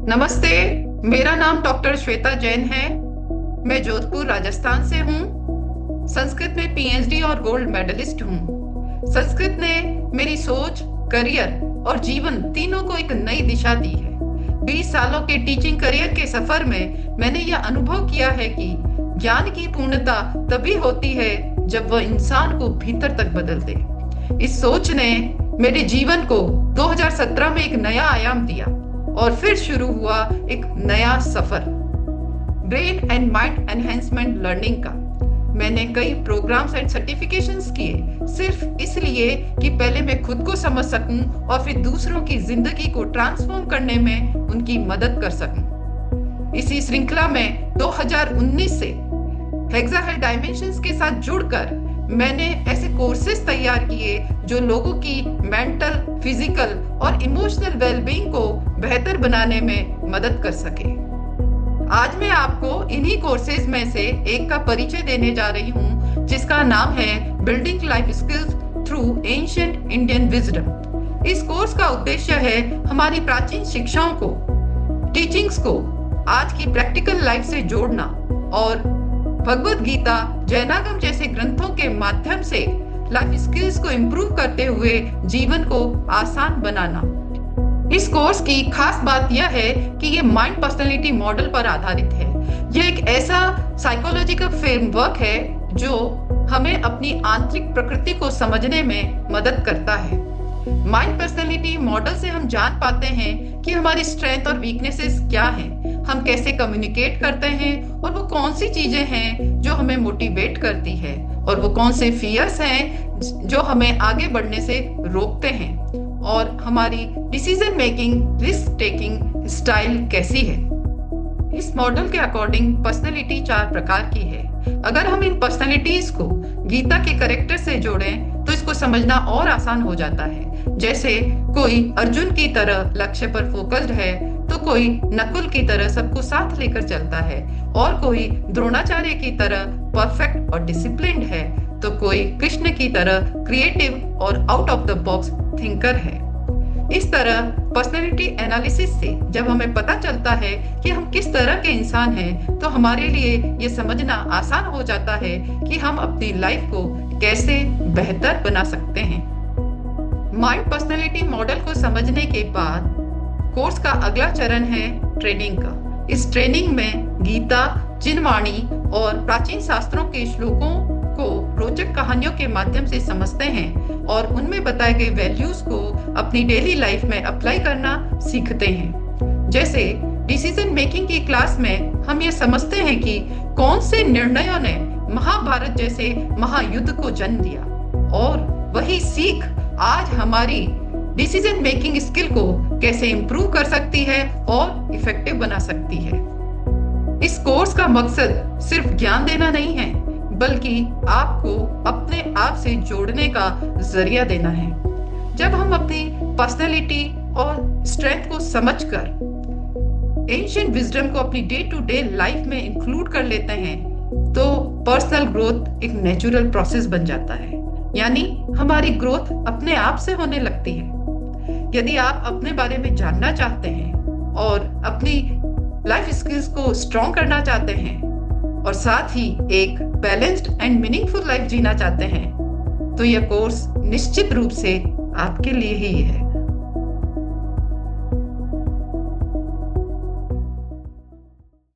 नमस्ते। मेरा नाम डॉक्टर श्वेता जैन है। मैं जोधपुर राजस्थान से हूँ। संस्कृत में पीएचडी और गोल्ड मेडलिस्ट हूँ। संस्कृत ने मेरी सोच, करियर और जीवन तीनों को एक नई दिशा दी है। 20 सालों के टीचिंग करियर के सफर में मैंने यह अनुभव किया है कि ज्ञान की पूर्णता तभी होती है जब वह इंसान को भीतर तक बदल दे। इस सोच ने मेरे जीवन को 2017 में एक नया आयाम दिया और फिर शुरू हुआ एक नया सफर, brain and mind enhancement learning का। मैंने कई प्रोग्राम्स एंड सर्टिफिकेशंस किए सिर्फ इसलिए कि पहले मैं खुद को समझ सकूं और फिर दूसरों की जिंदगी को ट्रांसफॉर्म करने में उनकी मदद कर सकूं। इसी श्रृंखला में 2019 से हेक्साहेड डायमेंशंस के साथ जुड़कर मैंने ऐसे कोर्सेज तैयार किए जो लोगों की मेंटल, फिजिकल और इमोशनल वेलबींग को बेहतर बनाने में मदद कर सके। आज मैं आपको इन्हीं कोर्सेज में से एक का परिचय देने जा रही हूँ, जिसका नाम है building life skills through ancient Indian wisdom. इस कोर्स का उद्देश्य है हमारी प्राचीन शिक्षाओं को, टीचिंग्स को आज की प्रैक्टिकल लाइफ से जोड़ना और भगवत गीता, जैनागम जैसे ग्रंथों के माध्यम से लाइफ स्किल्स को इम्प्रूव करते हुए जीवन को आसान बनाना। इस कोर्स की खास बात यह है कि यह माइंड पर्सनालिटी मॉडल पर आधारित है। यह एक ऐसा साइकोलॉजिकल फ्रेमवर्क है जो हमें अपनी आंतरिक प्रकृति को समझने में मदद करता है। माइंड पर्सनालिटी मॉडल से हम जान पाते हैं कि हमारी स्ट्रेंथ और वीकनेसेस क्या हैं, हम कैसे कम्युनिकेट करते हैं और वो कौन सी चीजें हैं जो हमें मोटिवेट करती है और वो कौन से फियर्स हैं जो हमें आगे बढ़ने से रोकते हैं और हमारी decision making, risk taking style कैसी है। इस मॉडल के अकॉर्डिंग पर्सनालिटी 4 प्रकार की है। अगर हम इन पर्सनालिटीज को गीता के कैरेक्टर से जोड़ें तो इसको समझना और आसान हो जाता है। जैसे कोई अर्जुन की तरह लक्ष्य पर फोकस्ड है, तो कोई नकुल की तरह सबको साथ लेकर चलता है, और कोई द्रोणाचार्य की तरह परफेक्ट और डिसिप्लिन्ड है, तो कोई कृष्ण की तरह क्रिएटिव और out of the box thinker है। इस तरह पर्सनैलिटी एनालिसिस से जब हमें पता चलता है कि हम किस तरह के इंसान हैं, तो हमारे लिए ये समझना आसान हो जाता है कि हम अपनी लाइफ को कैसे बेहतर बना सकते हैं। माइंड पर्सनैलिटी मॉडल को समझने के बाद कोर्स का अगला चरण है ट्रेनिंग का। इस ट्रेनिंग में गीता, जिनवाणी और प्राचीन शास्त्रों के श्लोकों को रोचक कहानियों के माध्यम से समझते हैं और उनमें बताए गए वैल्यूज को अपनी डेली लाइफ में अप्लाई करना सीखते हैं। जैसे डिसीजन मेकिंग की क्लास में हम ये समझते हैं कि कौन से निर्णयों ने महाभारत जैसे महायुद्ध को जन्म दिया, और वही सीख आज हमारी डिसीजन मेकिंग स्किल को कैसे इंप्रूव कर सकती है और इफेक्टिव बना सकती है। इस कोर्स का मकसद सिर्फ ज्ञान देना नहीं है, बल्कि आपको अपने आप से जोड़ने का जरिया देना है। जब हम अपनी पर्सनैलिटी और स्ट्रेंथ को समझकर एंशिएंट विजडम को अपनी डे टू डे लाइफ में इंक्लूड कर लेते हैं, तो पर्सनल ग्रोथ एक नेचुरल प्रोसेस बन जाता है, यानी हमारी ग्रोथ अपने आप से होने लगती है। यदि आप अपने बारे में जानना चाहते हैं और अपनी लाइफ स्किल्स को स्ट्रॉन्ग करना चाहते हैं और साथ ही एक बैलेंस्ड एंड मीनिंगफुल लाइफ जीना चाहते हैं, तो यह कोर्स निश्चित रूप से आपके लिए ही है।